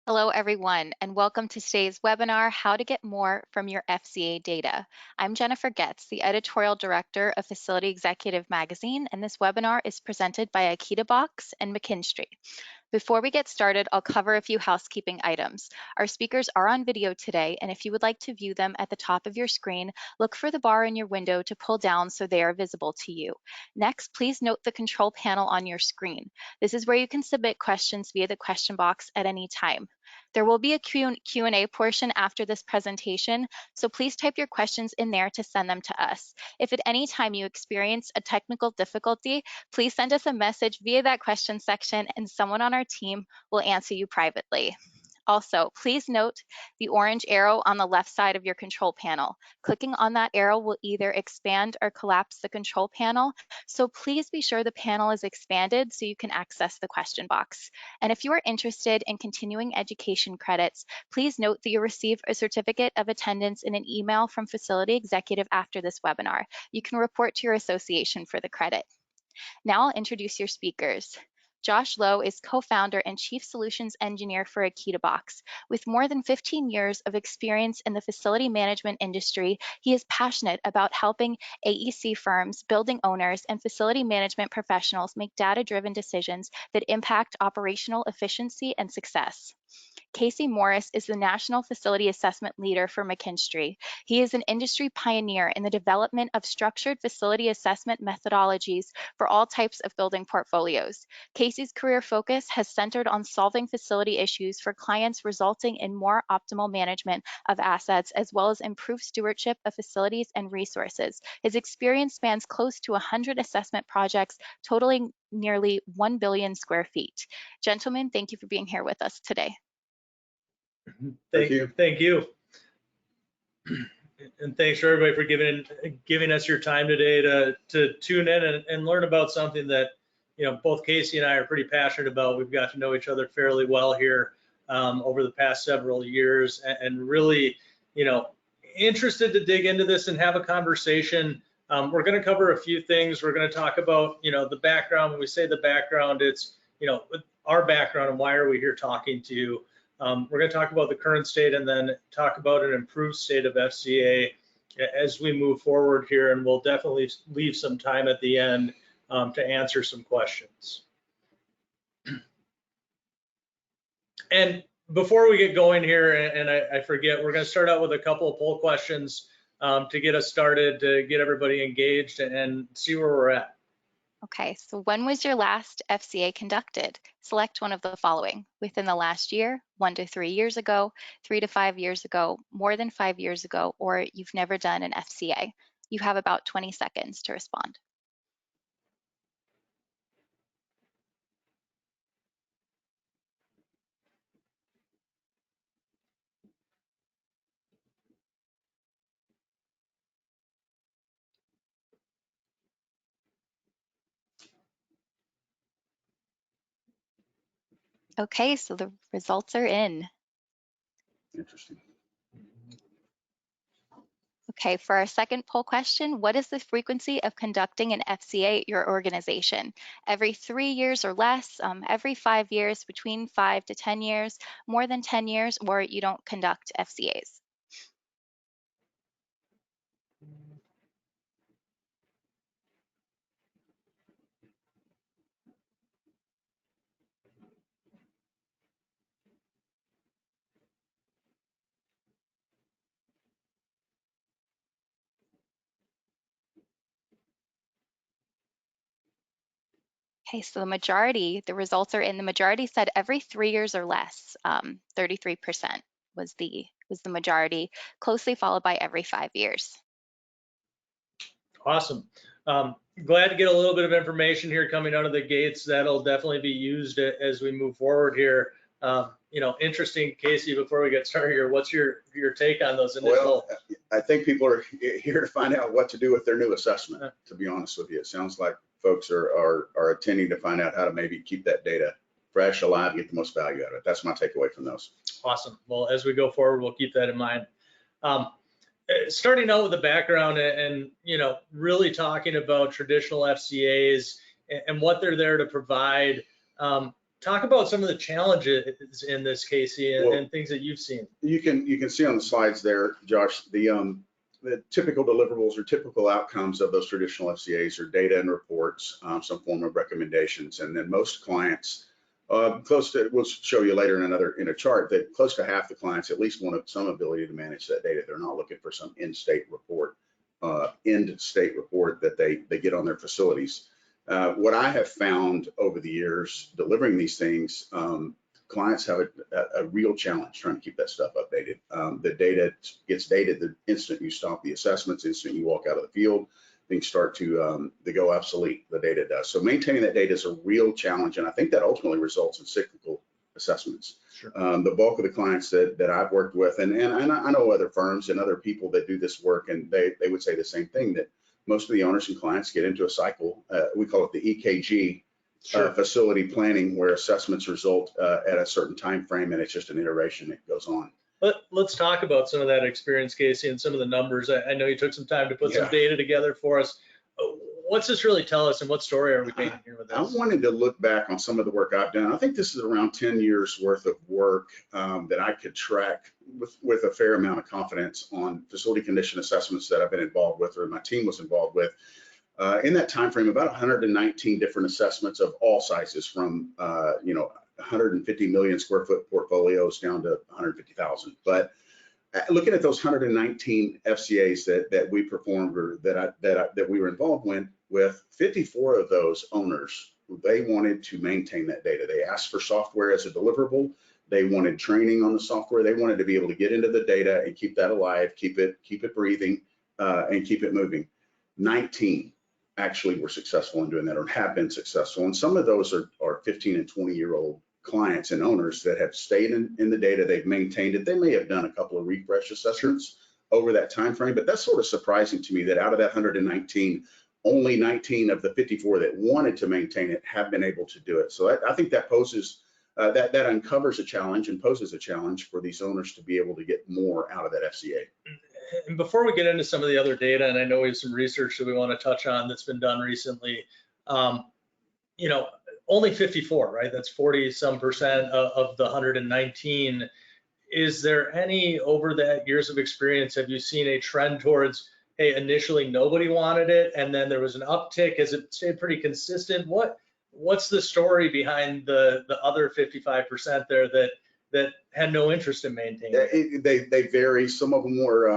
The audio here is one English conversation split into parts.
Hello, everyone, and welcome to today's webinar, How to Get More from Your FCA Data. I'm Jennifer Getz, the Editorial Director of Facility Executive Magazine, and this webinar is presented by AkitaBox and McKinstry. Before we get started, I'll cover a few housekeeping items. Our speakers are on video today, and if you would like to view them at the top of your screen, look for the bar in your window to pull down so they are visible to you. Next, please note the control panel on your screen. This is where you can submit questions via the question box at any time. There will be a Q&A portion after this presentation, so please type your questions in there to send them to us. If at any time you experience a technical difficulty, please send us a message via that question section and someone on our team will answer you privately. Also, please note the orange arrow on the left side of your control panel. Clicking on that arrow will either expand or collapse the control panel, so please be sure the panel is expanded so you can access the question box. And if you are interested in continuing education credits, please note that you'll receive a certificate of attendance in an email from Facility Executive after this webinar. You can report to your association for the credit. Now I'll introduce your speakers. Josh Lowe is co-founder and chief solutions engineer for AkitaBox. With more than 15 years of experience in the facility management industry, he is passionate about helping AEC firms, building owners, and facility management professionals make data-driven decisions that impact operational efficiency and success. Casey Morris is the National Facility Assessment Leader for McKinstry. He is an industry pioneer in the development of structured facility assessment methodologies for all types of building portfolios. Casey's career focus has centered on solving facility issues for clients, resulting in more optimal management of assets, as well as improved stewardship of facilities and resources. His experience spans close to 100 assessment projects, totaling nearly 1 billion square feet. Gentlemen, thank you for being here with us today. Thank you. And thanks for everybody for giving us your time today to tune in and learn about something that, you know, both Casey and I are pretty passionate about. We've got to know each other fairly well here over the past several years, and really, you know, interested to dig into this and have a conversation. We're going to cover a few things. We're going to talk about, you know, the background. When we say the background, it's, you know, our background and why are we here talking to you. We're going to talk about the current state and then talk about an improved state of FCA as we move forward here, and we'll definitely leave some time at the end to answer some questions. And before we get going here, and I forget, we're going to start out with a couple of poll questions to get us started, to get everybody engaged and see where we're at. Okay, so when was your last FCA conducted? Select one of the following: within the last year, 1 to 3 years ago, 3 to 5 years ago, more than 5 years ago, or you've never done an FCA. You have about 20 seconds to respond. Okay, so the results are in. Interesting. Okay, for our second poll question, what is the frequency of conducting an FCA at your organization? Every 3 years or less, every 5 years, between 5 to 10 years, more than 10 years, or you don't conduct FCAs? Okay, so the results are in. The majority said every 3 years or less. 33% was the majority, closely followed by every 5 years. Awesome. Glad to get a little bit of information here coming out of the gates. That'll definitely be used as we move forward here. You know, interesting, Casey, before we get started here, what's your take on those initial? Well, I think people are here to find out what to do with their new assessment, to be honest with you. It sounds like folks are attending to find out how to maybe keep that data fresh, alive, get the most value out of it. That's my takeaway from those. Awesome. Well, as we go forward, we'll keep that in mind. Starting out with the background and, you know, really talking about traditional FCAs and what they're there to provide. talk about some of the challenges in this, Casey, and, Well, and things that you've seen. You can see on the slides there, Josh, the typical deliverables or typical outcomes of those traditional FCAs are data and reports, some form of recommendations, and then most clients, close to, we'll show you later in a chart, that close to half the clients at least want some ability to manage that data. They're not looking for some end-state report that they get on their facilities. What I have found over the years delivering these things, clients have a real challenge trying to keep that stuff updated. The data gets dated the instant you stop the assessments, the instant you walk out of the field, things start to go obsolete, the data does. So maintaining that data is a real challenge, and I think that ultimately results in cyclical assessments. Sure. The bulk of the clients that I've worked with, and I know other firms and other people that do this work, and they would say the same thing, that most of the owners and clients get into a cycle, we call it the EKG, Sure. facility planning, where assessments result at a certain time frame, and it's just an iteration that goes on. Let's talk about some of that experience, Casey, and some of the numbers. I know you took some time to put some data together for us. What's this really tell us, and what story are we painting here with this? I wanted to look back on some of the work I've done. I think this is around 10 years worth of work that I could track with a fair amount of confidence on facility condition assessments that I've been involved with, or my team was involved with. In that time frame, about 119 different assessments of all sizes, from 150 million square foot portfolios down to 150,000. But looking at those 119 FCAs that we performed, or that we were involved with, 54 of those owners, they wanted to maintain that data. They asked for software as a deliverable. They wanted training on the software. They wanted to be able to get into the data and keep that alive, keep it breathing, and keep it moving. 19 actually were successful in doing that, or have been successful. And some of those are 15 and 20-year-old clients and owners that have stayed in the data. They've maintained it. They may have done a couple of refresh assessments over that time frame, but that's sort of surprising to me that out of that 119, only 19 of the 54 that wanted to maintain it have been able to do it. So I think that poses that uncovers a challenge and poses a challenge for these owners to be able to get more out of that FCA. And before we get into some of the other data, and I know we have some research that we want to touch on that's been done recently, only 54, right? That's 40-some% of the 119. Is there any, over the years of experience, have you seen a trend towards, hey, initially nobody wanted it, and then there was an uptick? Has it stayed pretty consistent? What's the story behind the other 55% there that had no interest in maintaining it? They vary. Some of them were,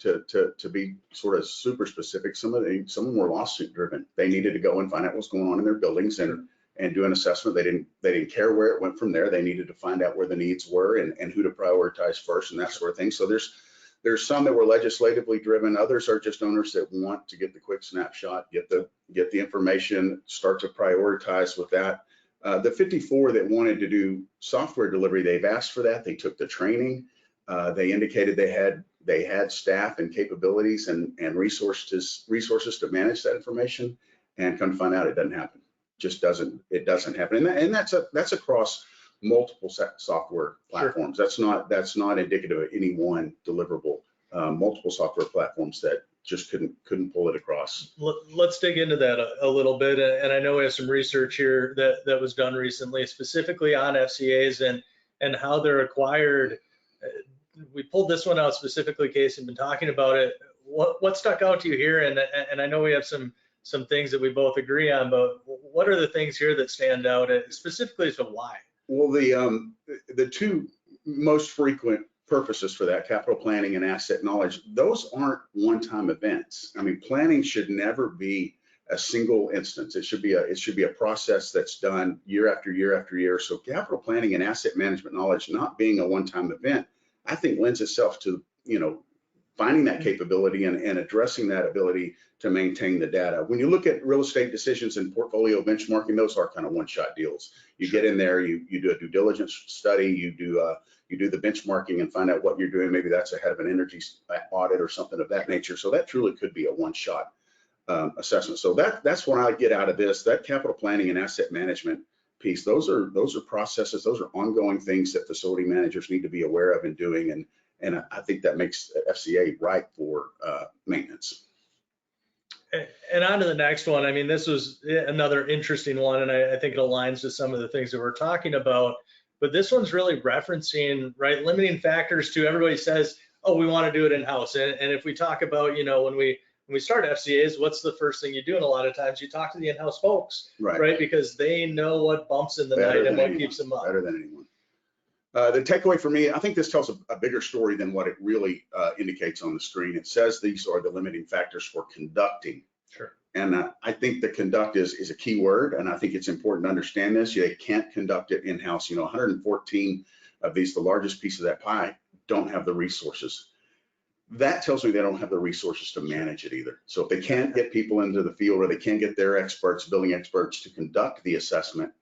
to be sort of super specific, some of them were lawsuit driven. They needed to go and find out what's going on in their buildings and do an assessment. They didn't care where it went from there. They needed to find out where the needs were and who to prioritize first and that sort of thing. So there's some that were legislatively driven. Others are just owners that want to get the quick snapshot, get the information, start to prioritize with that. The 54 that wanted to do software delivery, they've asked for that. They took the training. They indicated they had staff and capabilities and resources to manage that information, and come to find out it doesn't happen. It doesn't happen. And that's across multiple software platforms. Sure. That's not indicative of any one deliverable. Multiple software platforms that just couldn't pull it across. Let's dig into that a little bit. And I know we have some research here that was done recently, specifically on FCAs and how they're acquired. We pulled this one out specifically, Casey, and been talking about it. What stuck out to you here? And I know we have some things that we both agree on, but what are the things here that stand out, specifically as to why? Well, the two most frequent purposes for that, capital planning and asset knowledge, those aren't one-time events. I mean, planning should never be a single instance. It should be a process that's done year after year after year. So capital planning and asset management knowledge not being a one-time event, I think lends itself to, finding that capability and addressing that ability to maintain the data. When you look at real estate decisions and portfolio benchmarking, those are kind of one-shot deals. You get in there, you do a due diligence study, you do the benchmarking and find out what you're doing. Maybe that's ahead of an energy audit or something of that nature. So that truly could be a one-shot assessment. So that's what I get out of this. That capital planning and asset management piece, those are processes, those are ongoing things that facility managers need to be aware of and doing. And I think that makes FCA right for maintenance. And on to the next one. I mean, this was another interesting one, and I think it aligns to some of the things that we're talking about. But this one's really referencing, right, limiting factors to everybody says, oh, we want to do it in-house. And if we talk about, you know, when we start FCAs, what's the first thing you do? And a lot of times you talk to the in-house folks, right? Because they know what bumps in the night and what keeps them up. Better than anyone. The takeaway for me, I think this tells a bigger story than what it really indicates on the screen. It says these are the limiting factors for conducting. Sure. And I think the conduct is a key word, and I think it's important to understand this. You can't conduct it in-house. You know, 114 of these, the largest piece of that pie, don't have the resources. That tells me they don't have the resources to manage it either. So if they can't get people into the field, or they can't get their experts, building experts, to conduct the assessment,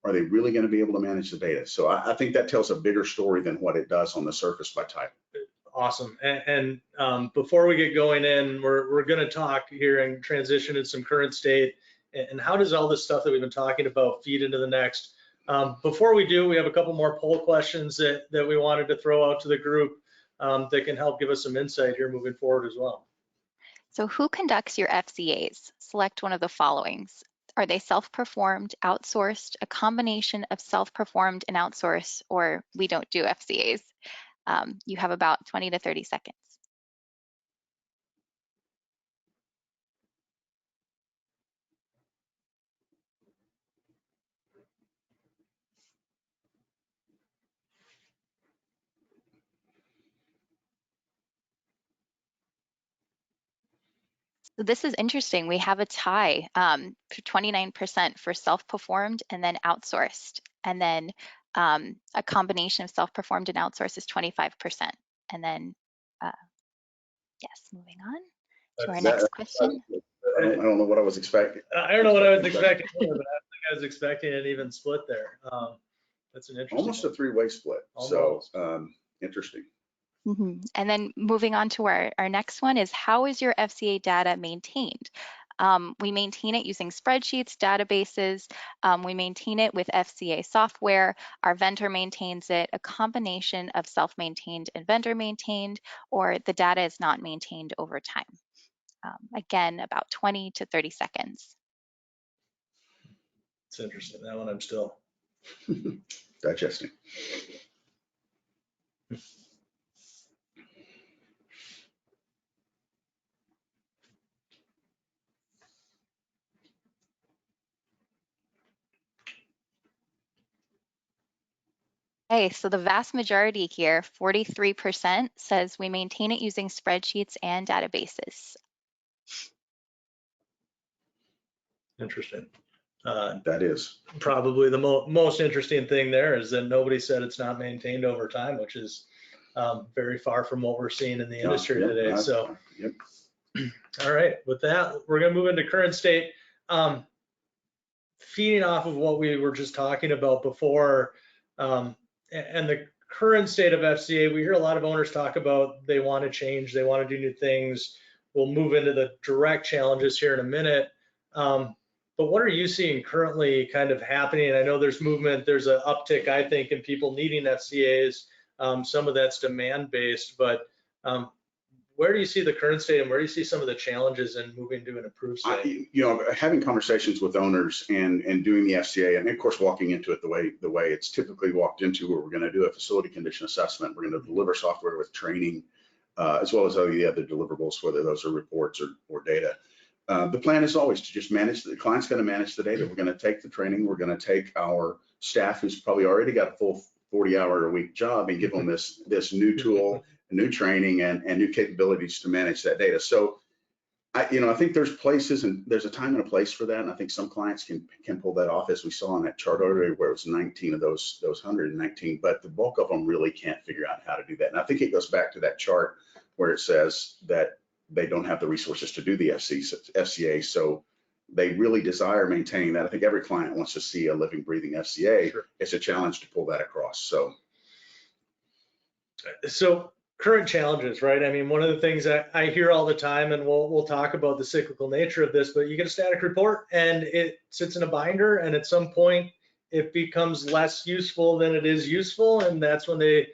are they really going to be able to manage the data? So I think that tells a bigger story than what it does on the surface by type. Awesome. And before we get going in, we're going to talk here and transition to some current state. And how does all this stuff that we've been talking about feed into the next? Before we do, we have a couple more poll questions that we wanted to throw out to the group that can help give us some insight here moving forward as well. So who conducts your FCAs? Select one of the followings. Are they self-performed, outsourced, a combination of self-performed and outsourced, or we don't do FCAs? You have about 20 to 30 seconds. So this is interesting. We have a tie for 29% for self-performed and then outsourced. And then a combination of self-performed and outsourced is 25%. And then, yes, moving on to our next question. I don't know what I was expecting. I don't know what I was expecting, but I think I was expecting an even split there. That's an interesting Almost a three-way split. Almost. So interesting. And then moving on to our next one is, how is your FCA data maintained? We maintain it using spreadsheets, databases. We maintain it with FCA software. Our vendor maintains it, a combination of self-maintained and vendor maintained, or the data is not maintained over time. Again, about 20 to 30 seconds. It's interesting. That one I'm still digesting. Okay, so the vast majority here, 43%, says we maintain it using spreadsheets and databases. interesting. That is probably the most interesting thing there is that nobody said it's not maintained over time, which is very far from what we're seeing in the industry today. So, all right, with that, we're going to move into current state. Feeding off of what we were just talking about before, and the current state of FCA, we hear a lot of owners talk about they want to change, they want to do new things. We'll move into the direct challenges here in a minute. But what are you seeing currently kind of happening? I know there's movement, there's an uptick, I think, in people needing FCAs. Some of that's demand-based, but where do you see the current state, and where do you see some of the challenges in moving to an approved state? You know, having conversations with owners and doing the FCA, and of course walking into it the way it's typically walked into, where we're going to do a facility condition assessment, we're going to deliver software with training, as well as all the other deliverables, whether those are reports or data. The plan is always to just manage, the client's going to manage the data. We're going to take the training, we're going to take our staff who's probably already got a full 40-hour-a-week job and give them this new tool, new training, and new capabilities to manage that data. So I think there's places, and there's a time and a place for that, and I think some clients can pull that off, as we saw on that chart earlier, where it was 19 of those 119, but the bulk of them really can't figure out how to do that. And I think it goes back to that chart where it says that they don't have the resources to do the FCA, so they really desire maintaining that. I think every client wants to see a living, breathing FCA. Sure. It's a challenge to pull that across. So current challenges, right? I mean, one of the things that I hear all the time, and we'll talk about the cyclical nature of this, but you get a static report and it sits in a binder, and at some point it becomes less useful than it is useful, and that's when they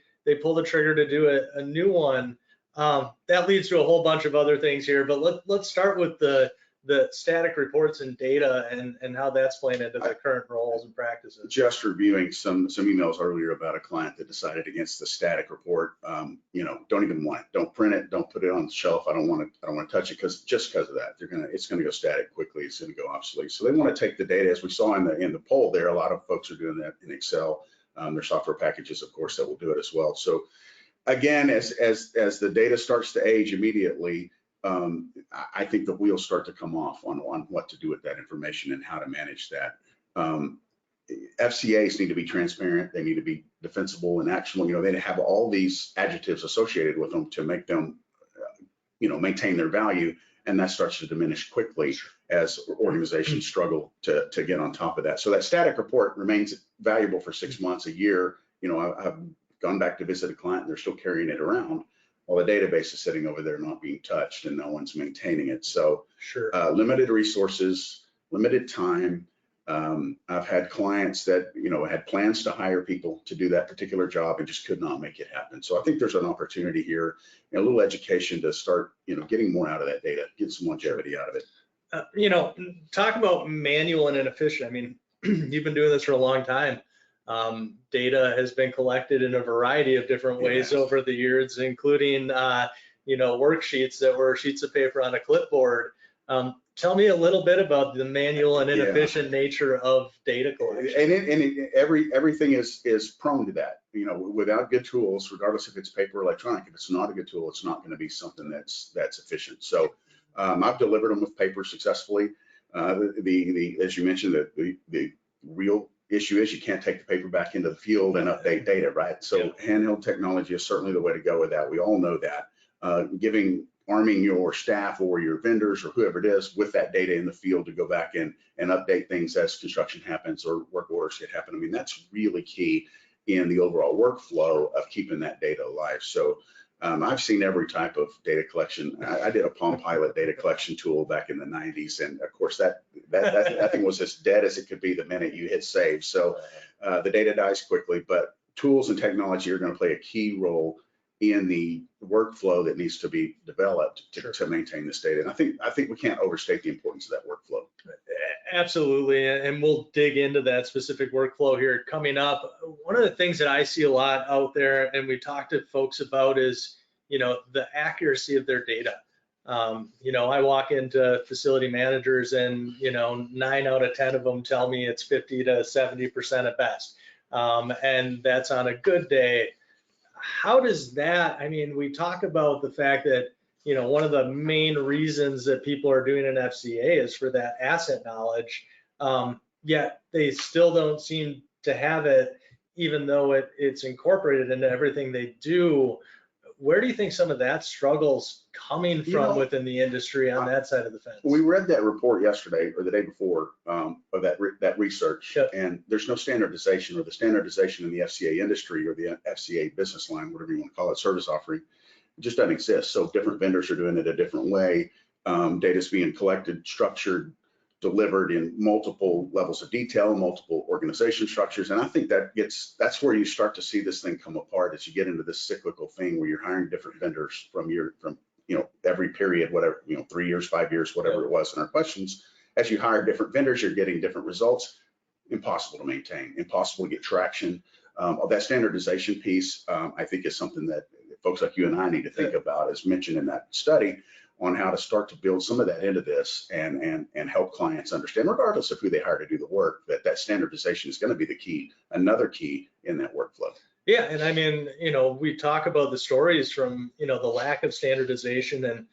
pull the trigger to do a new one. That leads to a whole bunch of other things here, but let's start with the the static reports and data and how that's playing into the current roles and practices. Just reviewing some emails earlier about a client that decided against the static report. Don't even want it. Don't print it. Don't put it on the shelf. I don't want to touch it because of that. It's going to go static quickly. It's going to go obsolete. So they want to take the data, as we saw in the poll there. A lot of folks are doing that in Excel. There's software packages, of course, that will do it as well. So again, as the data starts to age immediately, I think the wheels start to come off on what to do with that information and how to manage that. FCAs need to be transparent. They need to be defensible and actionable. They have all these adjectives associated with them to make them, maintain their value, and that starts to diminish quickly as organizations struggle to get on top of that. So that static report remains valuable for 6 months, a year. I've gone back to visit a client and they're still carrying it around while the database is sitting over there not being touched and no one's maintaining it. So limited resources, limited time. I've had clients that had plans to hire people to do that particular job and just could not make it happen. So I think there's an opportunity here, a little education to start getting more out of that data, get some longevity out of it. Talk about manual and inefficient. I mean, you've been doing this for a long time. Data has been collected in a variety of different ways over the years, including worksheets that were sheets of paper on a clipboard. Tell me a little bit about the manual and inefficient nature of data collection. And everything is prone to that. Without good tools, regardless if it's paper or electronic, if it's not a good tool, it's not going to be something that's efficient. So I've delivered them with paper successfully. As you mentioned, the real issue is you can't take the paper back into the field and update data, right? So handheld technology is certainly the way to go with that. We all know that. Arming your staff or your vendors or whoever it is with that data in the field to go back and update things as construction happens or work orders get happen. I mean, that's really key in the overall workflow of keeping that data alive. So I've seen every type of data collection. I did a Palm Pilot data collection tool back in the 90s. And of course, that thing was as dead as it could be the minute you hit save. So the data dies quickly, but tools and technology are going to play a key role in the workflow that needs to be developed to maintain this data. And I think we can't overstate the importance of that workflow. Absolutely, and we'll dig into that specific workflow here coming up. One of the things that I see a lot out there, and we talk to folks about, is the accuracy of their data. I walk into facility managers, and 9 out of 10 of them tell me it's 50 to 70% at best, and that's on a good day. How does that, we talk about the fact that, one of the main reasons that people are doing an FCA is for that asset knowledge, yet they still don't seem to have it, even though it's incorporated into everything they do. Where do you think some of that struggle's coming from within the industry on that side of the fence? We read that report yesterday or the day before of that research, and there's no standardization, or the standardization in the FCA industry or the FCA business line, whatever you want to call it, service offering, it just doesn't exist. So different vendors are doing it a different way. Data's being collected, structured, delivered in multiple levels of detail, multiple organization structures. And I think that's where you start to see this thing come apart, as you get into this cyclical thing where you're hiring different vendors from every period, whatever, 3 years, 5 years, whatever it was in our questions. As you hire different vendors, you're getting different results. Impossible to maintain, impossible to get traction. That standardization piece, I think, is something that folks like you and I need to think about, as mentioned in that study, on how to start to build some of that into this and help clients understand, regardless of who they hire to do the work, that standardization is going to be the key, another key in that workflow. Yeah, and we talk about the stories from, the lack of standardization, and,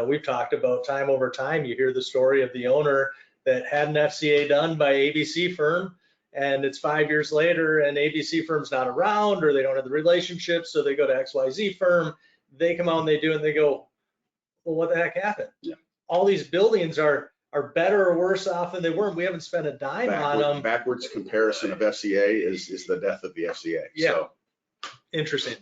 we've talked about time over time, you hear the story of the owner that had an FCA done by ABC firm, and it's 5 years later and ABC firm's not around, or they don't have the relationship, so they go to XYZ firm, they come out and they do it, and they go, well, what the heck happened? Yeah. All these buildings are better or worse off than they were. We haven't spent a dime on them. Backwards comparison of FCA is the death of the FCA. Yeah. So. Interesting.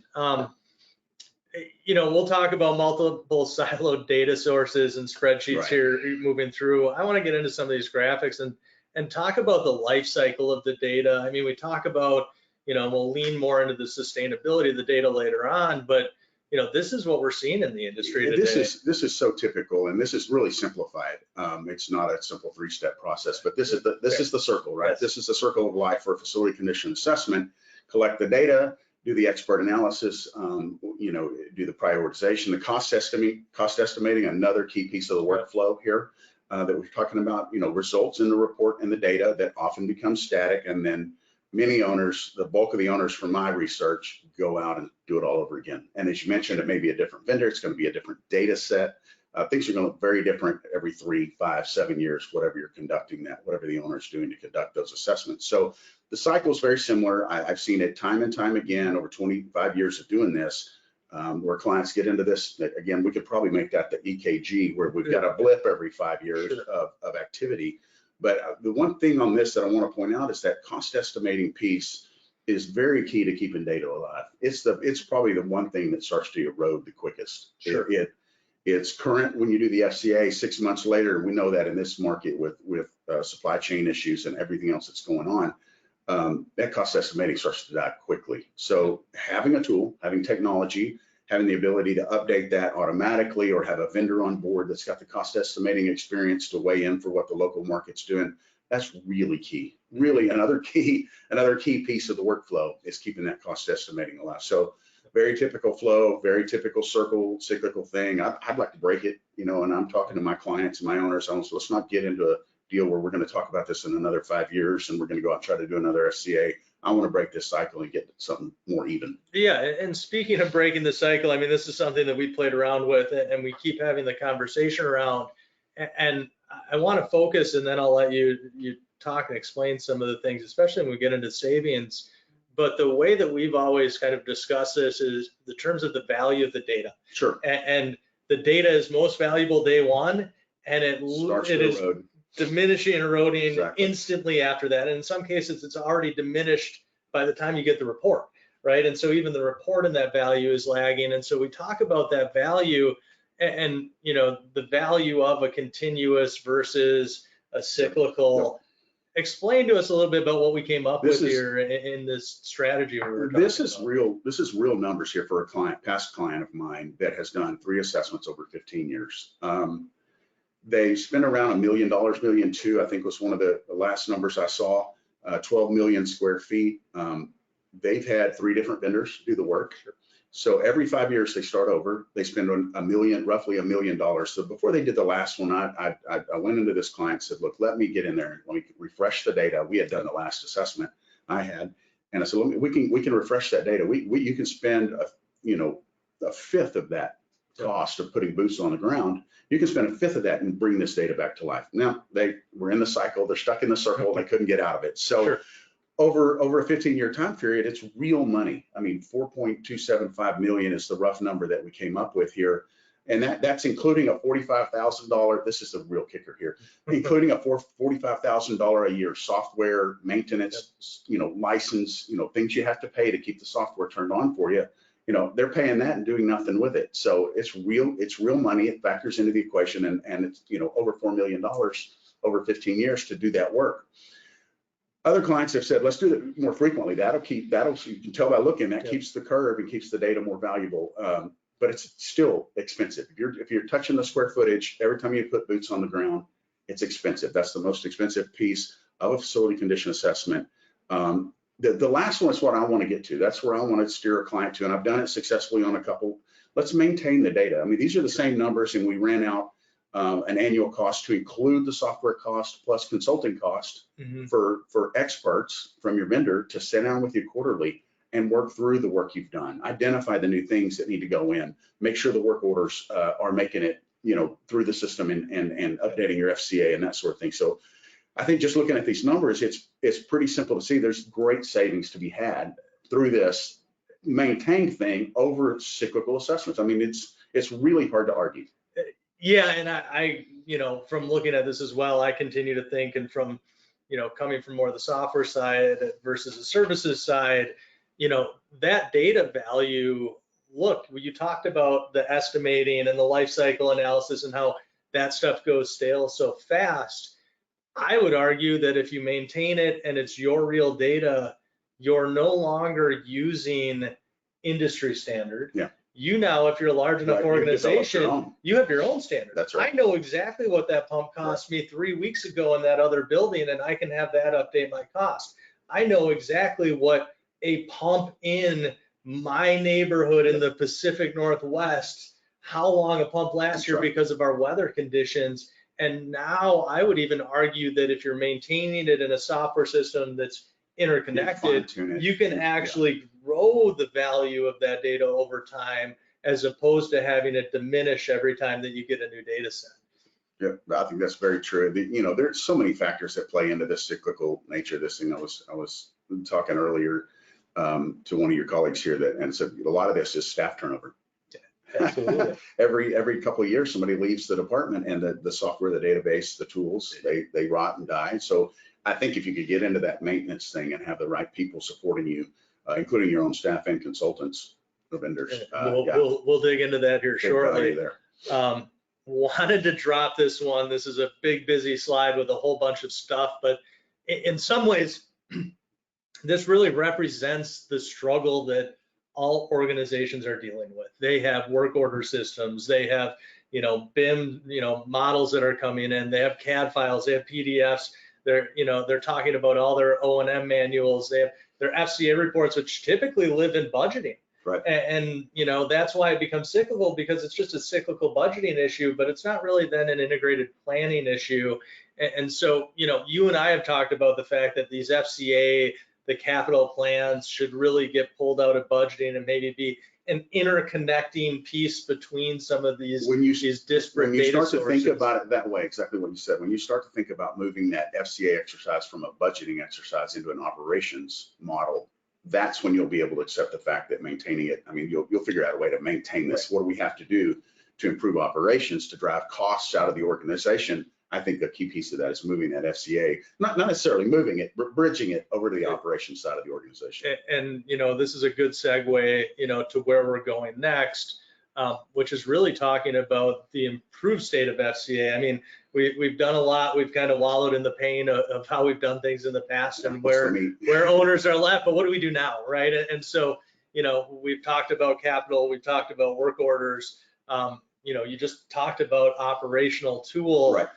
We'll talk about multiple siloed data sources and spreadsheets here moving through. I want to get into some of these graphics and talk about the life cycle of the data. We talk about, we'll lean more into the sustainability of the data later on, but this is what we're seeing in the industry today. This is so typical, and this is really simplified. It's not a simple 3-step process, but this is the circle, right? Yes. This is the circle of life for a facility condition assessment. Collect the data, do the expert analysis, do the prioritization, the cost estimating, another key piece of the workflow here that we're talking about. Results in the report and the data that often becomes static, and then many owners, the bulk of the owners from my research, go out and do it all over again. And as you mentioned, it may be a different vendor, it's going to be a different data set. Things are going to look very different every 3, 5, 7 years, whatever you're conducting that, whatever the owner is doing to conduct those assessments. So the cycle is very similar. I've seen it time and time again over 25 years of doing this, where clients get into this. Again, we could probably make that the EKG, where we've got a blip every 5 years of activity. But the one thing on this that I want to point out is that cost estimating piece is very key to keeping data alive. It's probably the one thing that starts to erode the quickest. Sure. It's current when you do the FCA. 6 months later, we know that in this market with supply chain issues and everything else that's going on, that cost estimating starts to die quickly. So having a tool, having technology, having the ability to update that automatically, or have a vendor on board that's got the cost estimating experience to weigh in for what the local market's doing, that's really key. Really, another key piece of the workflow is keeping that cost estimating alive. So very typical flow, very typical cyclical thing. I'd like to break it, and I'm talking to my clients and my owners. Let's not get into a deal where we're going to talk about this in another 5 years and we're going to go out and try to do another FCA. I want to break this cycle and get something more even. Yeah, and speaking of breaking the cycle, I mean, this is something that we played around with and we keep having the conversation around. And I want to focus, and then I'll let you talk and explain some of the things, especially when we get into savings. But the way that we've always kind of discussed this is the terms of the value of the data. Sure. And the data is most valuable day one, and it is diminishing and eroding instantly after that. And in some cases, it's already diminished by the time you get the report, right? And so even the report and that value is lagging. And so we talk about that value and the value of a continuous versus a cyclical. Explain to us a little bit about what we came up with here in this strategy. This is real numbers here for a past client of mine that has done 3 assessments over 15 years. They spent around $1 million, $1.2 million, I think was one of the last numbers I saw, 12 million square feet. They've had 3 different vendors do the work. So every 5 years they start over. They spend roughly $1 million. So before they did the last one, I went into this client and said, look, let me get in there. Let me refresh the data. We had done the last assessment I had. And I said, we can refresh that data. You can spend a fifth of that cost of putting boots on the ground. You can spend a fifth of that and bring this data back to life. Now they were in the cycle, they're stuck in the circle, and they couldn't get out of it. So over a 15-year time period, it's real money. I mean, 4.275 million is the rough number that we came up with here. And that's including a $45,000, this is the real kicker here, including a $45,000 a year software maintenance, license, things you have to pay to keep the software turned on for you. They're paying that and doing nothing with it. So it's real money. It factors into the equation, and it's, over $4 million over 15 years to do that work. Other clients have said, let's do it more frequently. That'll you can tell by looking, that keeps the curve and keeps the data more valuable. But it's still expensive. If you're touching the square footage, every time you put boots on the ground, it's expensive. That's the most expensive piece of a facility condition assessment. The last one is what I want to get to. That's where I want to steer a client to, and I've done it successfully on a couple. Let's maintain the data. I mean, these are the same numbers, and we ran out an annual cost to include the software cost plus consulting cost for experts from your vendor to sit down with you quarterly and work through the work you've done, identify the new things that need to go in, make sure the work orders are making it, through the system and updating your FCA and that sort of thing. So I think just looking at these numbers, it's pretty simple to see there's great savings to be had through this maintained thing over cyclical assessments. I mean, it's really hard to argue. Yeah, and I from looking at this as well, I continue to think, and from, coming from more of the software side versus the services side, that data value, look, you talked about the estimating and the life cycle analysis and how that stuff goes stale so fast. I would argue that if you maintain it and it's your real data, you're no longer using industry standard. Yeah. You now, if you're a large enough Right, you've developed your organization, own. you have your own standard. That's right. I know exactly what that pump cost me 3 weeks ago in that other building, and I can have that update my cost. I know exactly what a pump in my neighborhood in the Pacific Northwest, how long a pump lasts That's here right. because of our weather conditions. And now I would even argue that if you're maintaining it in a software system that's interconnected, Fine-tune it. you can actually grow the value of that data over time, as opposed to having it diminish every time that you get a new data set. Yeah, I think that's very true. You know, there's so many factors that play into this cyclical nature of this thing. I was talking earlier to one of your colleagues here and said a lot of this is staff turnover. Absolutely. every couple of years, somebody leaves the department, and the software, the database, the tools, they rot and die. So I think if you could get into that maintenance thing and have the right people supporting you, including your own staff and consultants, the vendors, we'll dig into that here shortly. There. Wanted to drop this one. This is a big, busy slide with a whole bunch of stuff, but in some ways, this really represents the struggle that all organizations are dealing with. They have work order systems, they have, BIM, models that are coming in, they have CAD files, they have PDFs, they're talking about all their O&M manuals, they have their FCA reports, which typically live in budgeting. Right. And that's why it becomes cyclical, because it's just a cyclical budgeting issue, but it's not really then an integrated planning issue. And so, you and I have talked about the fact that these FCA, the capital plans, should really get pulled out of budgeting and maybe be an interconnecting piece between some of these disparate data sources. When you start to think about it that way, exactly what you said, when you start to think about moving that FCA exercise from a budgeting exercise into an operations model, that's when you'll be able to accept the fact that maintaining it, I mean, you'll figure out a way to maintain this. Right. What do we have to do to improve operations, to drive costs out of the organization? I think the key piece of that is moving that FCA, not necessarily moving it, but bridging it over to the operations side of the organization. And this is a good segue, to where we're going next, which is really talking about the improved state of FCA. I mean, we've done a lot. We've kind of wallowed in the pain of how we've done things in the past and where owners are left. But what do we do now, right? And so, we've talked about capital, we've talked about work orders. You just talked about operational tool. Right.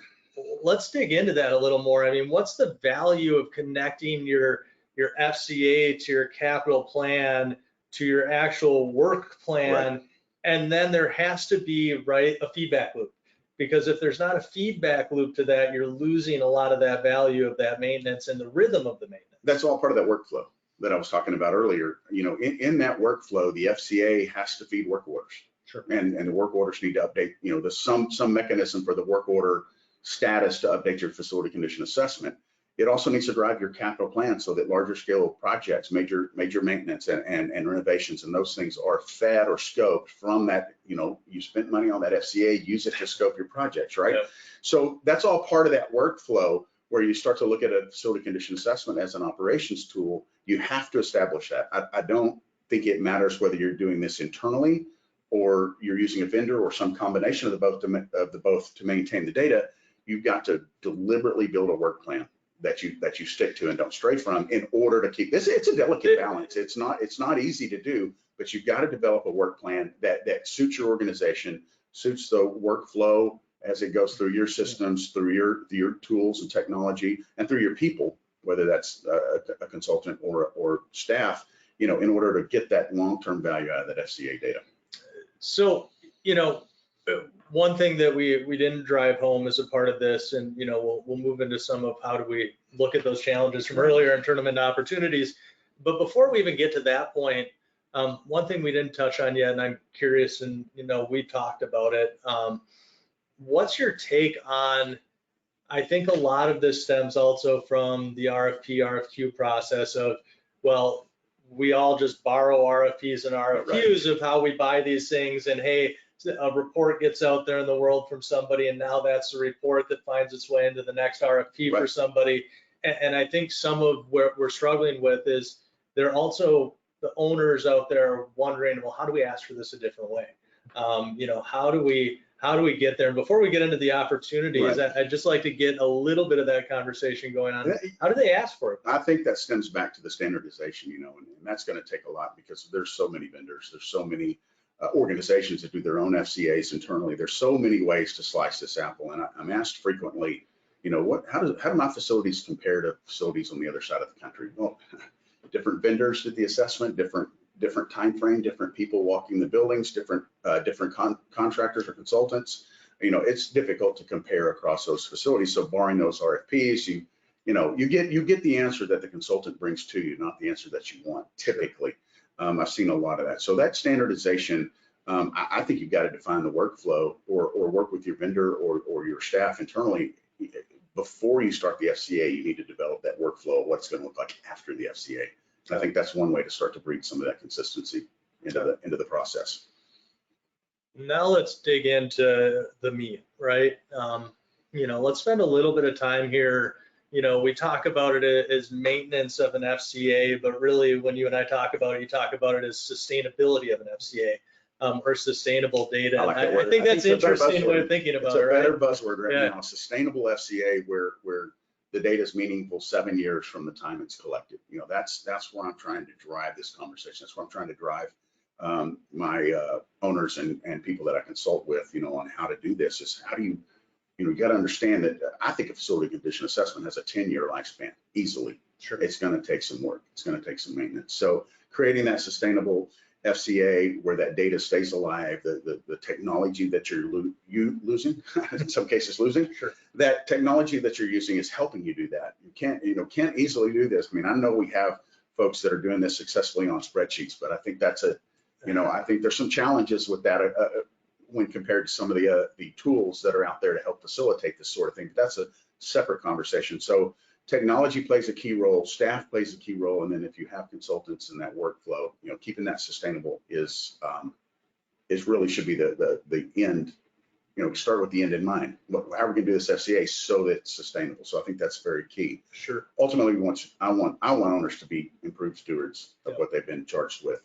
Let's dig into that a little more. I mean, what's the value of connecting your FCA to your capital plan to your actual work plan? Right. And then there has to be, a feedback loop, because if there's not a feedback loop to that, you're losing a lot of that value of that maintenance and the rhythm of the maintenance. That's all part of that workflow that I was talking about earlier. In that workflow, the FCA has to feed work orders. Sure. And the work orders need to update, there's some mechanism for the work order status to update your facility condition assessment. It also needs to drive your capital plan so that larger scale projects, major maintenance and renovations and those things are fed or scoped from that. You spent money on that FCA, use it to scope your projects, right? Yep. So that's all part of that workflow where you start to look at a facility condition assessment as an operations tool. You have to establish that. I don't think it matters whether you're doing this internally or you're using a vendor or some combination of the both to maintain the data. You've got to deliberately build a work plan that you stick to and don't stray from in order to keep this. It's a delicate balance. It's not easy to do, but you've got to develop a work plan that suits your organization, suits the workflow as it goes through your systems, through your tools and technology, and through your people, whether that's a consultant or staff, in order to get that long-term value out of that FCA data. So, one thing that we didn't drive home as a part of this, and we'll move into some of how do we look at those challenges from earlier and turn them into opportunities. But before we even get to that point, one thing we didn't touch on yet, and I'm curious, and we talked about it. What's your take on? I think a lot of this stems also from the RFP, RFQ process of, well, we all just borrow RFPs and RFQs of how we buy these things, and hey, a report gets out there in the world from somebody, and now that's the report that finds its way into the next RFP for somebody. And I think some of where we're struggling with is there also the owners out there wondering, well, how do we ask for this a different way? How do we get there? And before we get into the opportunities, I'd just like to get a little bit of that conversation going on. How do they ask for it? I think that stems back to the standardization, and that's going to take a lot because there's so many vendors, there's so many organizations that do their own FCAs internally. There's so many ways to slice this apple, and I'm asked frequently, you know, how do my facilities compare to facilities on the other side of the country? Well, different vendors did the assessment, different time frame, different people walking the buildings, different contractors or consultants. You know, it's difficult to compare across those facilities. So barring those RFPs, you get the answer that the consultant brings to you, not the answer that you want typically. I've seen a lot of that. So that standardization, I think you've got to define the workflow or work with your vendor or your staff internally. Before you start the FCA, you need to develop that workflow of what's going to look like after the FCA. I think that's one way to start to breed some of that consistency into the process. Now let's dig into the meat, right? You know, let's spend a little bit of time here. You know, we talk about it as maintenance of an FCA, but really when you and I talk about it, you talk about it as sustainability of an FCA or sustainable data. I think that's an interesting way of thinking about it, right? It's a better buzzword right now. Sustainable FCA where the data is meaningful 7 years from the time it's collected. You know, that's where I'm trying to drive this conversation. That's where I'm trying to drive my owners and people that I consult with, you know, on how to do this. Is how do you got to understand that I think a facility condition assessment has a 10-year lifespan easily. Sure. It's going to take some work. It's going to take some maintenance. So creating that sustainable FCA where that data stays alive, the technology that you're losing, in some cases losing, sure. That technology that you're using is helping you do that. You can't easily do this. I mean, I know we have folks that are doing this successfully on spreadsheets, but I think that's I think there's some challenges with that when compared to some of the tools that are out there to help facilitate this sort of thing. But that's a separate conversation. So technology plays a key role, staff plays a key role, and then if you have consultants in that workflow, you know, keeping that sustainable is really should be the end. You know, start with the end in mind. How are we going to do this FCA so that it's sustainable? So I think that's very key. Sure. Ultimately, I want owners to be improved stewards of what they've been charged with.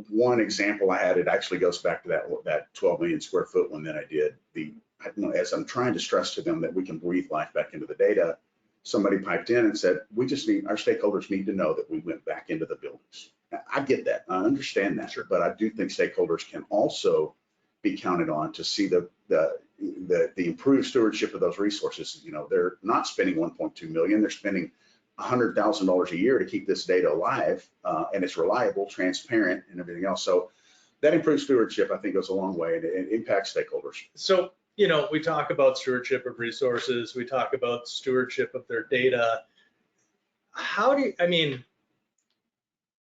One example I had, it actually goes back to that 12 million square foot one that I did. As I'm trying to stress to them that we can breathe life back into the data, somebody piped in and said, our stakeholders need to know that we went back into the buildings. Now, I get that, I understand that, sure. But I do think stakeholders can also be counted on to see the improved stewardship of those resources. You know, they're not spending 1.2 million, they're spending $100,000 a year to keep this data alive, and it's reliable, transparent, and everything else. So that improved stewardship, I think, goes a long way, and it impacts stakeholders. So, you know, we talk about stewardship of resources, we talk about stewardship of their data. I mean,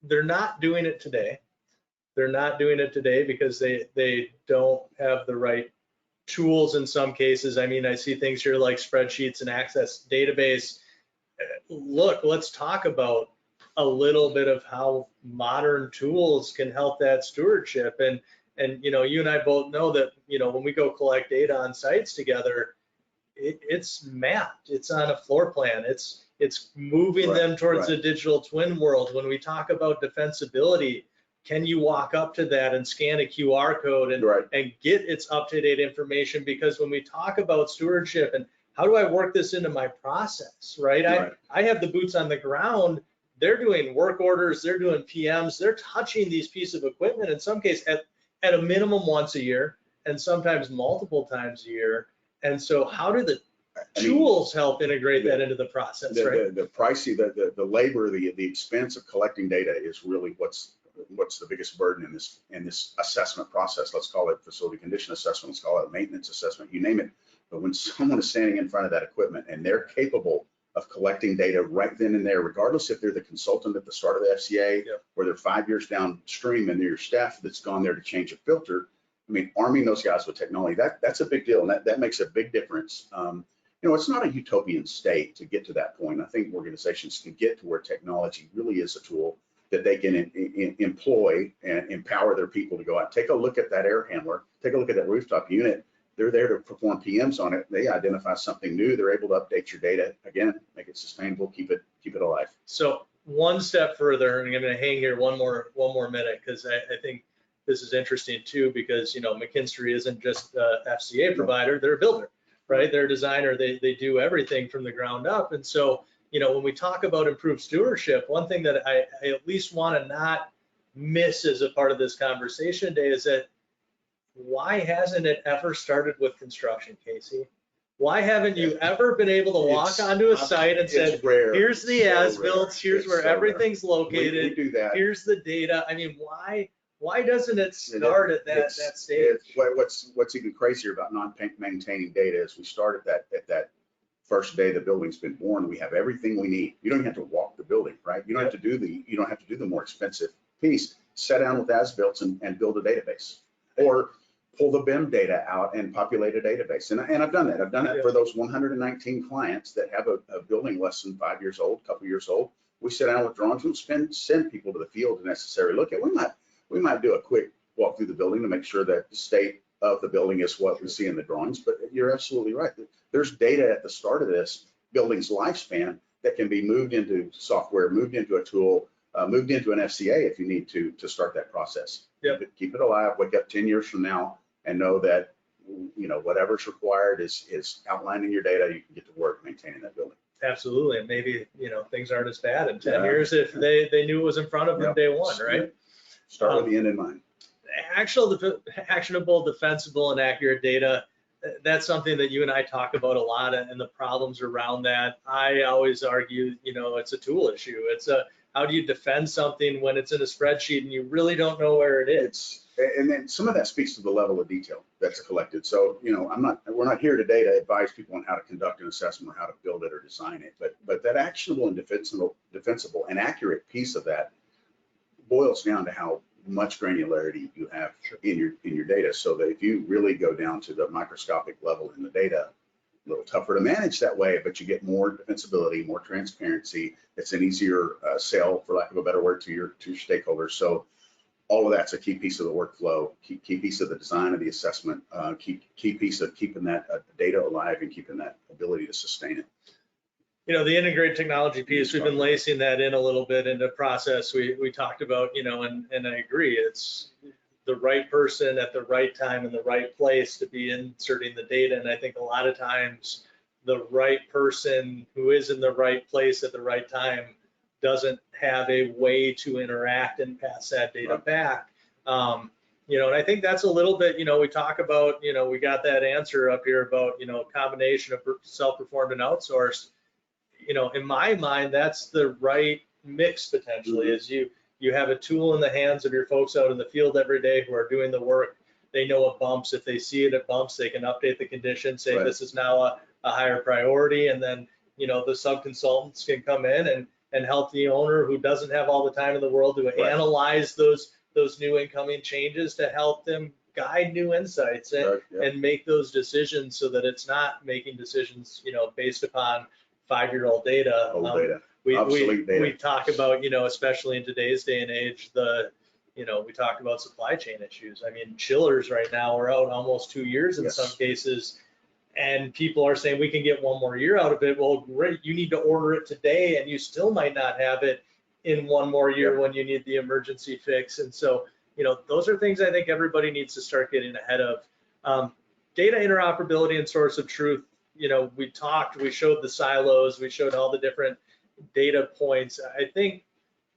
they're not doing it today. They're not doing it today because they don't have the right tools in some cases. I mean, I see things here like spreadsheets and access database. Look, let's talk about a little bit of how modern tools can help that stewardship. And you know, you and I both know that, you know, when we go collect data on sites together, it's mapped, it's on a floor plan, it's moving them towards a digital twin world. When we talk about defensibility, can you walk up to that and scan a QR code and get its up-to-date information? Because when we talk about stewardship and how do I work this into my process, right? I have the boots on the ground. They're doing work orders, they're doing PMs, they're touching these pieces of equipment in some case at a minimum once a year and sometimes multiple times a year. And so how do the tools help integrate that into the process, right? The pricey, the labor, the expense of collecting data is really what's the biggest burden in this assessment process. Let's call it facility condition assessment, let's call it maintenance assessment, you name it. But when someone is standing in front of that equipment and they're capable of collecting data right then and there, regardless if they're the consultant at the start of the FCA or they're 5 years downstream and they're your staff that's gone there to change a filter, I mean, arming those guys with technology, that's a big deal, and that makes a big difference. You know, it's not a utopian state to get to that point. I think organizations can get to where technology really is a tool that they can employ and empower their people to go out. Take a look at that air handler, take a look at that rooftop unit. They're there to perform PMs on it. They identify something new. They're able to update your data, again, make it sustainable, keep it alive. So one step further, and I'm going to hang here one more minute because I think this is interesting too, because, you know, McKinstry isn't just a FCA provider, they're a builder, right? They're a designer, they do everything from the ground up. And so, you know, when we talk about improved stewardship, one thing that I at least want to not miss as a part of this conversation today is that why hasn't it ever started with construction, Casey? Why haven't you ever been able to walk onto a site and said, rare. here's the as-built, here's where everything's We located, do that. here's the data? I mean, why doesn't it start at that stage? What's even crazier about not maintaining data is we start at that first day the building's been born. We have everything we need. You don't have to walk the building, right? You don't have to do the more expensive piece. Sit down with as-built and build a database, or pull the BIM data out and populate a database. And I've done that. I've done that for those 119 clients that have a building less than 5 years old, a couple years old. We sit down with drawings and send people to the field to necessarily look at. We might do a quick walk through the building to make sure that the state of the building is what we see in the drawings. But you're absolutely right. There's data at the start of this building's lifespan that can be moved into software, moved into a tool, moved into an FCA if you need to start that process. Yep. Keep it alive. Wake up 10 years from now and know that whatever's required is outlined in your data. You can get to work maintaining that building. Absolutely, and maybe things aren't as bad in 10 years if they knew it was in front of them day one, right? Start with the end in mind. Actionable, defensible, and accurate data. That's something that you and I talk about a lot, and the problems around that. I always argue, it's a tool issue. It's how do you defend something when it's in a spreadsheet and you really don't know where it is? And then some of that speaks to the level of detail that's collected. So, we're not here today to advise people on how to conduct an assessment or how to build it or design it, but that actionable and defensible and accurate piece of that boils down to how much granularity you have in your data, so that if you really go down to the microscopic level in the data, a little tougher to manage that way, but you get more defensibility, more transparency. It's an easier sell, for lack of a better word, to your stakeholders. So all of that's a key piece of the workflow, key piece of the design of the assessment, key piece of keeping that data alive and keeping that ability to sustain it. The integrated technology piece, we've been lacing that in a little bit into process. We talked about, and I agree, it's the right person at the right time in the right place to be inserting the data. And I think a lot of times the right person who is in the right place at the right time doesn't have a way to interact and pass that data back. And I think that's a little bit, we talk about, we got that answer up here about, combination of self-performed and outsourced. In my mind, that's the right mix potentially. Is you have a tool in the hands of your folks out in the field every day who are doing the work. They know it bumps. If they see it at bumps, they can update the condition, say this is now a higher priority, and then the sub-consultants can come in and help the owner who doesn't have all the time in the world to analyze those new incoming changes to help them guide new insights and make those decisions, so that it's not making decisions based upon 5-year-old data. Old data. We talk about, especially in today's day and age, we talk about supply chain issues. I mean, chillers right now are out almost 2 years in some cases, and people are saying we can get 1 more year out of it. Well, great, you need to order it today, and you still might not have it in 1 more year when you need the emergency fix. And so, those are things I think everybody needs to start getting ahead of. Data interoperability and source of truth. We showed the silos, we showed all the different data points. I think,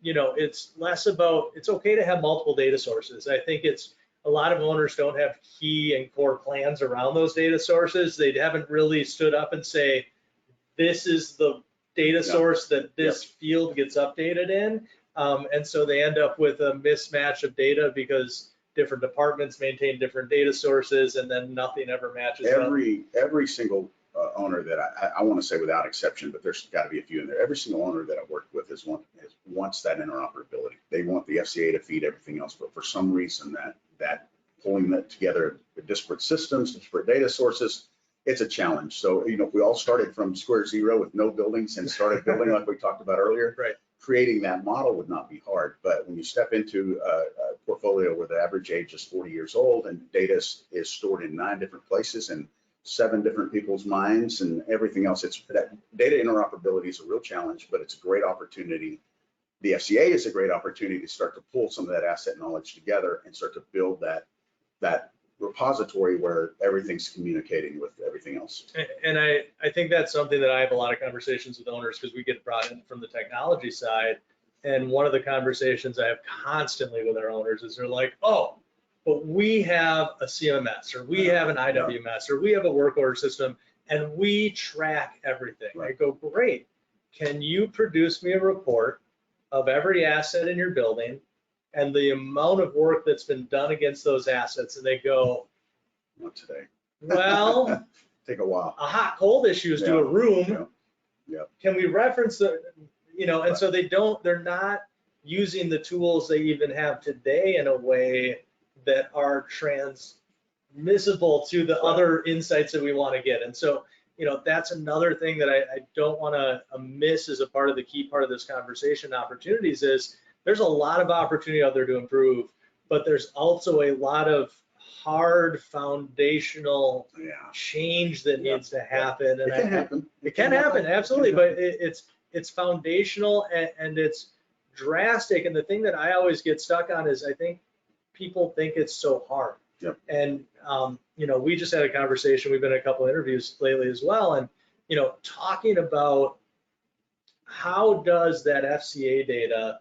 it's less about, it's okay to have multiple data sources. I think it's a lot of owners don't have key and core plans around those data sources. They haven't really stood up and say, this is the data source that this field gets updated in. And so they end up with a mismatch of data because different departments maintain different data sources, and then nothing ever matches up. Every single owner that I want to say without exception, but there's got to be a few in there. Every single owner that I've worked with wants that interoperability. They want the FCA to feed everything else, but for some reason that pulling that together with disparate systems, disparate data sources, it's a challenge. So, if we all started from square zero with no buildings and started building like we talked about earlier, creating that model would not be hard. But when you step into a portfolio where the average age is 40 years old and data is stored in 9 different places and 7 different people's minds and everything else, that data interoperability is a real challenge, but it's a great opportunity. The FCA is a great opportunity to start to pull some of that asset knowledge together and start to build that repository where everything's communicating with everything else. And I think that's something that I have a lot of conversations with owners, because we get brought in from the technology side. And one of the conversations I have constantly with our owners is they're like, oh, but we have a CMS, or we have an IWMS, or we have a work order system, and we track everything. I go, great. Can you produce me a report of every asset in your building and the amount of work that's been done against those assets? And they go, Not today. well, Take a while. a hot cold issue is to a room. Can we reference the, and so they're not using the tools they even have today in a way that are transmissible to the other insights that we want to get. And so, that's another thing that I don't want to miss as a part of the key part of this conversation. Opportunities is there's a lot of opportunity out there to improve, but there's also a lot of hard foundational change that needs to happen. And it can happen, absolutely, but it's foundational and it's drastic. And the thing that I always get stuck on is I think people think it's so hard. And we just had a conversation. We've been in a couple of interviews lately as well, and talking about how does that FCA data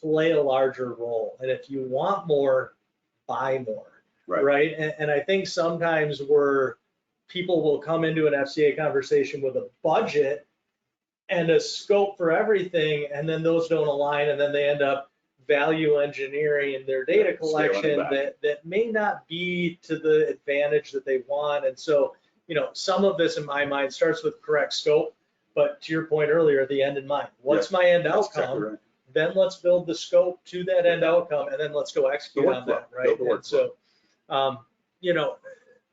play a larger role, and if you want more, buy more. Right. And I think sometimes people will come into an FCA conversation with a budget and a scope for everything, and then those don't align, and then they end up value engineering their data collection that may not be to the advantage that they want. And so, some of this in my mind starts with correct scope, but to your point earlier, the end in mind. What's my end outcome? Exactly. Then let's build the scope to that end outcome, and then let's go execute on that, right? And so,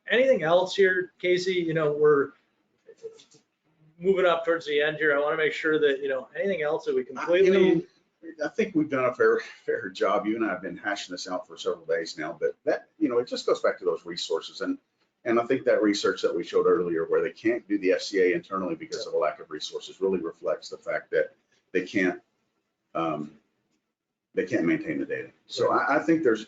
anything else here, Casey? We're moving up towards the end here. I want to make sure that, anything else that we completely. I think we've done a fair job. You and I have been hashing this out for several days now, but that, it just goes back to those resources. And I think that research that we showed earlier where they can't do the FCA internally because of a lack of resources really reflects the fact that they can't maintain the data. So I think there's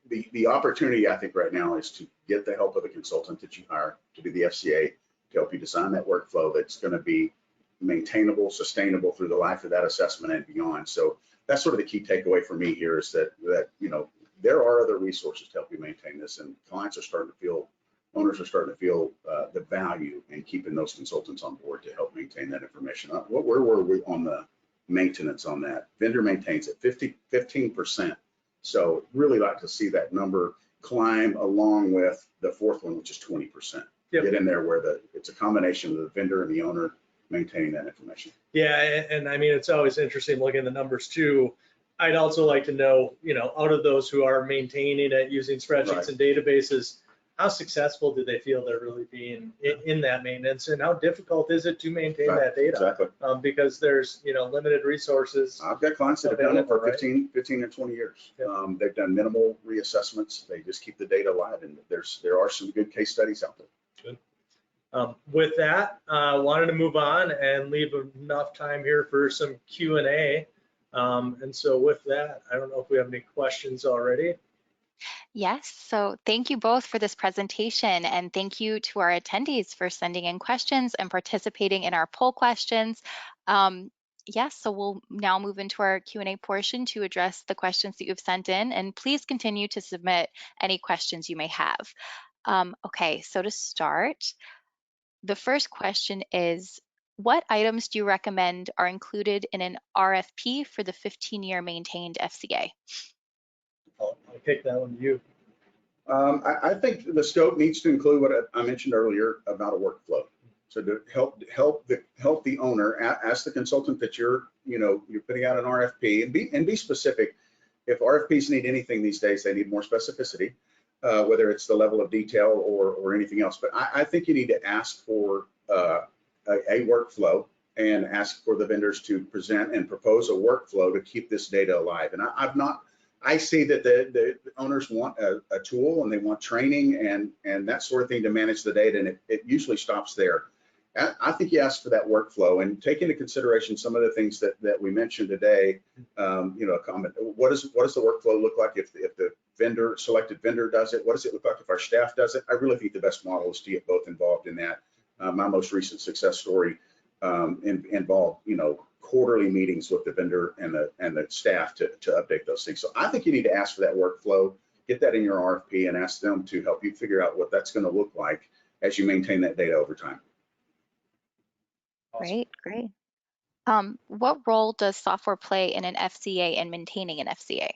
the opportunity, I think right now, is to get the help of the consultant that you hire to do the FCA to help you design that workflow that's going to be maintainable, sustainable through the life of that assessment and beyond. So that's sort of the key takeaway for me here is that there are other resources to help you maintain this, and owners are starting to feel the value in keeping those consultants on board to help maintain that information. Where were we on the maintenance on that? Vendor maintains at 15%. So really like to see that number climb along with the fourth one, which is 20%. Get in there where it's a combination of the vendor and the owner maintaining that information. Yeah, and I mean, it's always interesting looking at the numbers too. I'd also like to know, out of those who are maintaining it using spreadsheets and databases, how successful do they feel they're really being in that maintenance, and how difficult is it to maintain that data? Exactly. Because there's, limited resources. I've got clients that have done it for 15 and 20 years. They've done minimal reassessments. They just keep the data alive, and there are some good case studies out there. Good. With that, wanted to move on and leave enough time here for some Q&A. And so with that, I don't know if we have any questions already. Yes, so thank you both for this presentation, and thank you to our attendees for sending in questions and participating in our poll questions. Yes, so we'll now move into our Q&A portion to address the questions that you've sent in, and please continue to submit any questions you may have. Okay, so to start, the first question is, what items do you recommend are included in an RFP for the 15-year maintained FCA? I'll kick that one to you. I think the scope needs to include what I mentioned earlier about a workflow. So to help the owner, ask the consultant that you're putting out an RFP, and be specific. If RFPs need anything these days, they need more specificity, whether it's the level of detail or anything else. But I think you need to ask for a workflow and ask for the vendors to present and propose a workflow to keep this data alive. And I see that the owners want a tool, and they want training and that sort of thing to manage the data, and it usually stops there. I think you ask for that workflow and take into consideration some of the things that we mentioned today. A comment. What does the workflow look like if the selected vendor does it? What does it look like if our staff does it? I really think the best model is to get both involved in that. My most recent success story involved, quarterly meetings with the vendor and the staff to update those things. So I think you need to ask for that workflow, get that in your RFP, and ask them to help you figure out what that's going to look like as you maintain that data over time. Awesome. Great, great. What role does software play in an FCA and maintaining an FCA?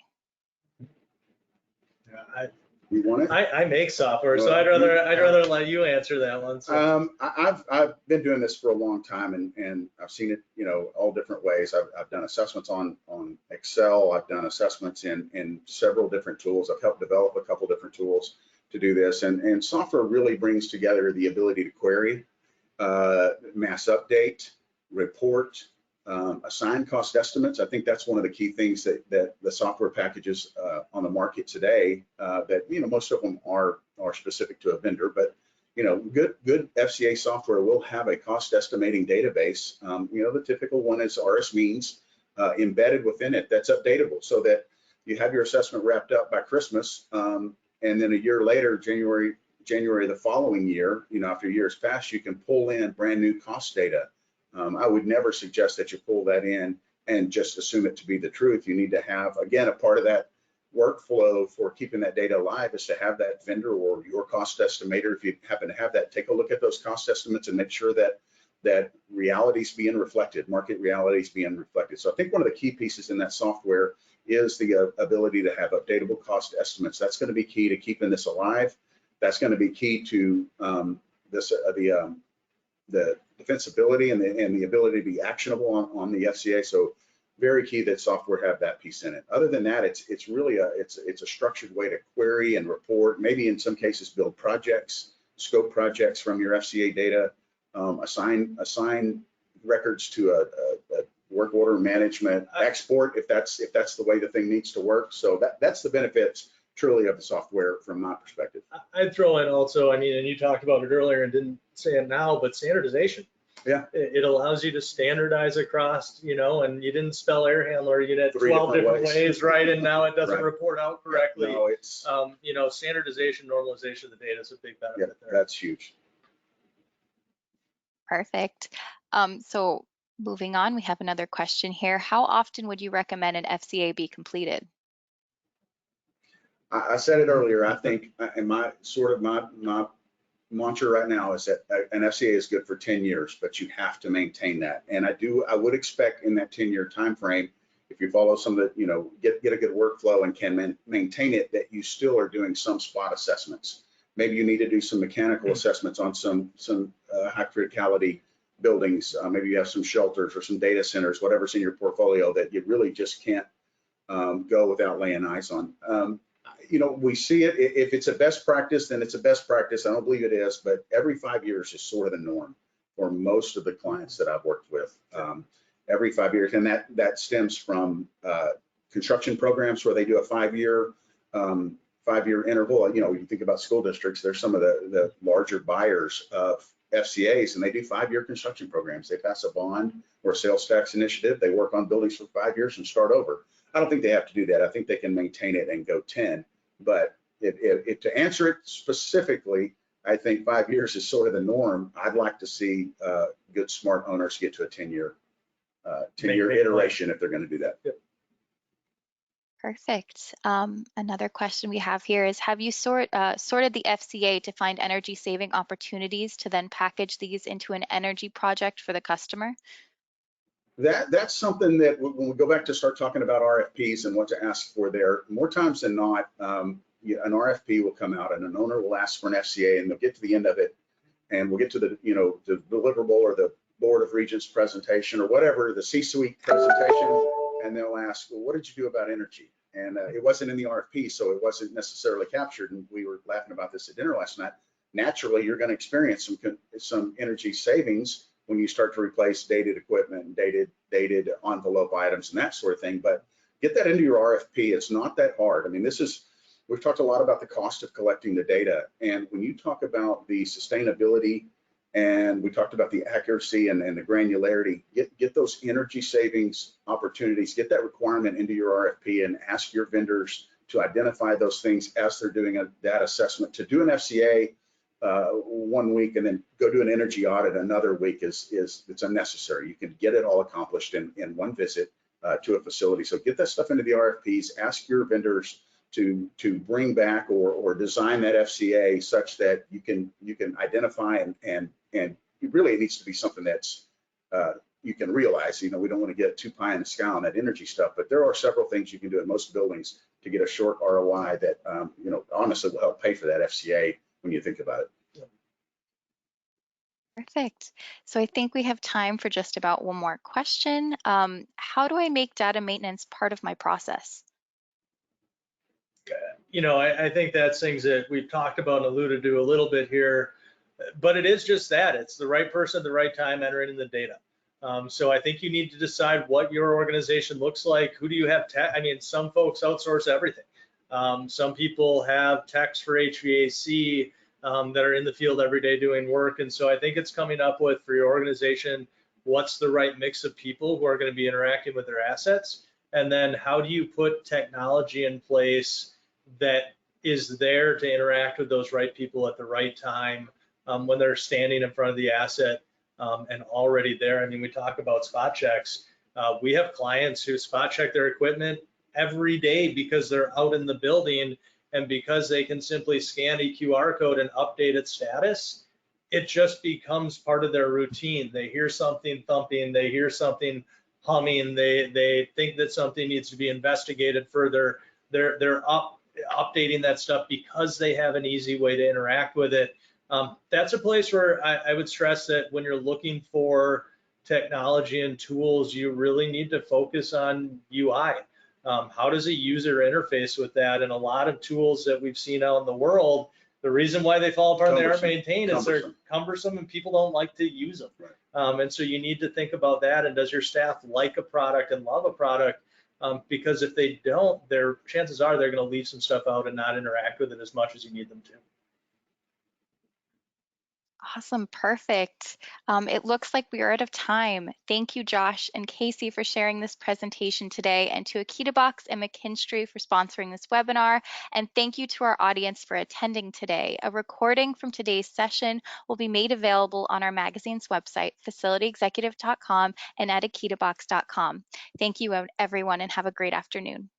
Yeah, You want it? I make software, so Well, I'd rather let you answer that one. So. I've been doing this for a long time, and I've seen it, all different ways. I've done assessments on Excel. I've done assessments in several different tools. I've helped develop a couple different tools to do this, and software really brings together the ability to query, mass update, report, assign cost estimates. I think that's one of the key things that the software packages on the market today, that most of them are specific to a vendor, but good FCA software will have a cost estimating database. The typical one is RS means embedded within it that's updatable, so that you have your assessment wrapped up by Christmas, and then a year later, January the following year, after a year's passed, you can pull in brand new cost data. I would never suggest that you pull that in and just assume it to be the truth. You need to have, again, a part of that workflow for keeping that data alive is to have that vendor or your cost estimator, if you happen to have that, take a look at those cost estimates and make sure that reality's being reflected, market reality's being reflected. So I think one of the key pieces in that software is the ability to have updatable cost estimates. That's going to be key to keeping this alive. That's going to be key to the defensibility and the ability to be actionable on the FCA. So very key that software have that piece in it. Other than that, it's really a structured way to query and report, maybe in some cases build projects, scope projects from your FCA data, assign records to a work order management, export if that's the way the thing needs to work. So that's the benefits truly of the software from my perspective. I'd throw in also, and you talked about it earlier and didn't say it now, but standardization. Yeah. It allows you to standardize across, and you didn't spell air handler, you had 12 different ways, right? And now it doesn't Right. report out correctly. No, it's, standardization, normalization of the data is a big benefit there. That's huge. Perfect. So moving on, we have another question here. How often would you recommend an FCA be completed? I said it earlier. I think, and my mantra right now is that an FCA is good for 10 years, but you have to maintain that. And I would expect in that 10-year time frame, if you follow some of the, get a good workflow and can maintain it, that you still are doing some spot assessments. Maybe you need to do some mechanical assessments on some high criticality buildings. Maybe you have some shelters or some data centers, whatever's in your portfolio that you really just can't go without laying eyes on. We see it. If it's a best practice, then it's a best practice. I don't believe it is, but every 5 years is sort of the norm for most of the clients that I've worked with. Every 5 years, and that stems from construction programs where they do a 5-year interval. You think about school districts. They're some of the larger buyers of FCAs, and they do 5-year construction programs. They pass a bond or a sales tax initiative. They work on buildings for 5 years and start over. I don't think they have to do that. I think they can maintain it and go 10. But to answer it specifically, I think 5 years is sort of the norm. I'd like to see good, smart owners get to a 10-year iteration if they're going to do that. Yep. Perfect. Another question we have here is, have you sorted the FCA to find energy saving opportunities to then package these into an energy project for the customer? That's something that when we go back to start talking about RFPs and what to ask for there, more times than not, an RFP will come out and an owner will ask for an FCA, and they'll get to the end of it and we'll get to the deliverable or the Board of Regents presentation or whatever, the C-suite presentation, and they'll ask, well, what did you do about energy? And it wasn't in the RFP, so it wasn't necessarily captured. And we were laughing about this at dinner last night. Naturally, you're going to experience some energy savings when you start to replace dated equipment and dated envelope items and that sort of thing. But get that into your RFP. It's not that hard. I mean, we've talked a lot about the cost of collecting the data. And when you talk about the sustainability and we talked about the accuracy and the granularity, get those energy savings opportunities, get that requirement into your RFP and ask your vendors to identify those things as they're doing that assessment. To do an FCA, one week and then go do an energy audit another week it's unnecessary. You can get it all accomplished in one visit to a facility. So get that stuff into the RFPs. Ask your vendors to bring back or design that FCA such that you can identify and really it needs to be something that's you can realize. We don't want to get too pie in the sky on that energy stuff, but there are several things you can do in most buildings to get a short ROI that honestly will help pay for that FCA when you think about it. Perfect. So I think we have time for just about one more question. How do I make data maintenance part of my process? I think that's things that we've talked about and alluded to a little bit here, but it is just that. It's the right person at the right time entering in the data. So I think you need to decide what your organization looks like. Who do you have? Some folks outsource everything. Some people have techs for HVAC that are in the field every day doing work. And so I think it's coming up with, for your organization, what's the right mix of people who are going to be interacting with their assets? And then how do you put technology in place that is there to interact with those right people at the right time when they're standing in front of the asset and already there. We talk about spot checks. We have clients who spot check their equipment every day because they're out in the building, and because they can simply scan a QR code and update its status, it just becomes part of their routine. They hear something thumping, they hear something humming, they think that something needs to be investigated further. They're updating that stuff because they have an easy way to interact with it. That's a place where I would stress that when you're looking for technology and tools, you really need to focus on UI. How does a user interface with that? And a lot of tools that we've seen out in the world, the reason why they fall apart and they aren't maintained is they're cumbersome and people don't like to use them. Right. And so you need to think about that. And does your staff like a product and love a product? Because if they don't, their chances are they're going to leave some stuff out and not interact with it as much as you need them to. Awesome, perfect. It looks like we are out of time. Thank you, Josh and Casey, for sharing this presentation today, and to AkitaBox and McKinstry for sponsoring this webinar. And thank you to our audience for attending today. A recording from today's session will be made available on our magazine's website, facilityexecutive.com, and at akitabox.com. Thank you, everyone, and have a great afternoon.